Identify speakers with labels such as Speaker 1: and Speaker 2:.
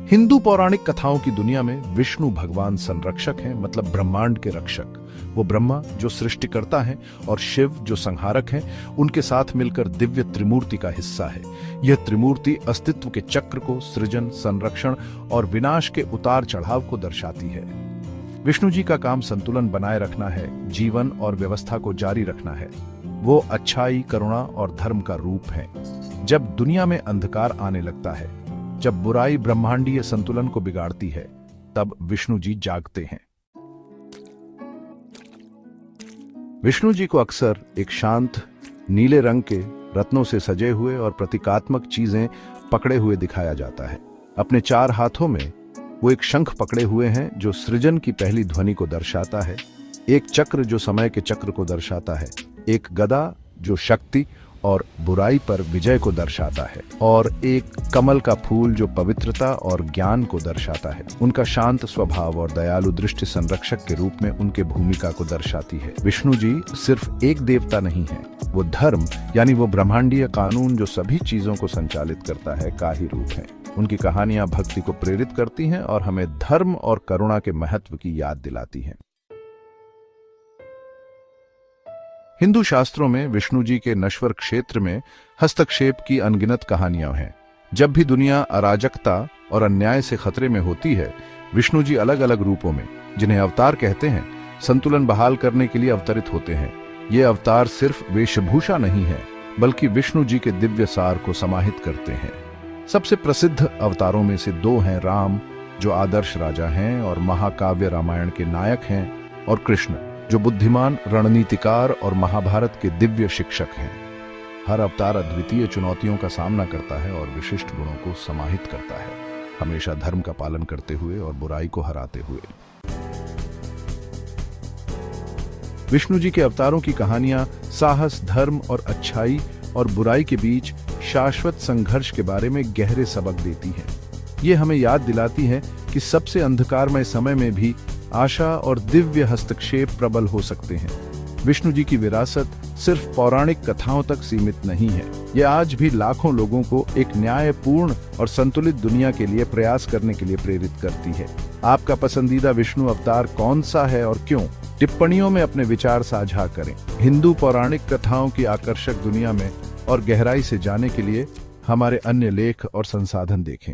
Speaker 1: हिंदू पौराणिक कथाओं की दुनिया में विष्णु भगवान संरक्षक हैं, मतलब ब्रह्मांड के रक्षक। वो ब्रह्मा जो सृष्टिकर्ता हैं और शिव जो संहारक हैं, उनके साथ मिलकर दिव्य त्रिमूर्ति का हिस्सा है। यह त्रिमूर्ति अस्तित्व के चक्र को सृजन, संरक्षण और विनाश के उतार चढ़ाव को दर्शाती है। विष्णु जी का काम संतुलन बनाए रखना है, जीवन और व्यवस्था को जारी रखना है। वो अच्छाई, करुणा और धर्म का रूप है। जब दुनिया में अंधकार आने लगता है, जब बुराई ब्रह्मांडीय संतुलन को बिगाड़ती है, तब विष्णु जी जागते हैं। विष्णु जी को अक्सर एक शांत नीले रंग के रत्नों से सजे हुए और प्रतीकात्मक चीजें पकड़े हुए दिखाया जाता है। अपने 4 हाथों में वो एक शंख पकड़े हुए हैं जो सृजन की पहली ध्वनि को दर्शाता है, एक चक्र जो समय के चक्र को दर्शाता है, एक गदा जो शक्ति और बुराई पर विजय को दर्शाता है, और एक कमल का फूल जो पवित्रता और ज्ञान को दर्शाता है। उनका शांत स्वभाव और दयालु दृष्टि संरक्षक के रूप में उनके भूमिका को दर्शाती है। विष्णु जी सिर्फ एक देवता नहीं है, वो धर्म यानी वो ब्रह्मांडीय कानून जो सभी चीजों को संचालित करता है का ही रूप है। उनकी कहानियां भक्ति को प्रेरित करती हैं और हमें धर्म और करुणा के महत्व की याद दिलाती हैं। हिंदू शास्त्रों में विष्णु जी के नश्वर क्षेत्र में हस्तक्षेप की अनगिनत कहानियां हैं। जब भी दुनिया अराजकता और अन्याय से खतरे में होती है, विष्णु जी अलग अलग रूपों में, जिन्हें अवतार कहते हैं, संतुलन बहाल करने के लिए अवतरित होते हैं। ये अवतार सिर्फ वेशभूषा नहीं है, बल्कि विष्णु जी के दिव्य सार को समाहित करते हैं। सबसे प्रसिद्ध अवतारों में से 2 हैं राम, जो आदर्श राजा हैं और महाकाव्य रामायण के नायक हैं, और कृष्ण, जो बुद्धिमान रणनीतिकार और महाभारत के दिव्य शिक्षक हैं। हर अवतार अद्वितीय चुनौतियों का सामना करता है और विशिष्ट गुणों को समाहित करता है, हमेशा धर्म का पालन करते हुए और बुराई को हराते हुए। विष्णु जी के अवतारों की कहानियां साहस, धर्म और अच्छाई और बुराई के बीच शाश्वत संघर्ष के बारे में गहरे सबक देती हैं। ये हमें याद दिलाती है कि सबसे अंधकारमय समय में भी आशा और दिव्य हस्तक्षेप प्रबल हो सकते हैं। विष्णु जी की विरासत सिर्फ पौराणिक कथाओं तक सीमित नहीं है, ये आज भी लाखों लोगों को एक न्यायपूर्ण और संतुलित दुनिया के लिए प्रयास करने के लिए प्रेरित करती है। आपका पसंदीदा विष्णु अवतार कौन सा है और क्यों? टिप्पणियों में अपने विचार साझा करें। हिंदू पौराणिक कथाओं की आकर्षक दुनिया में और गहराई से जाने के लिए हमारे अन्य लेख और संसाधन देखें।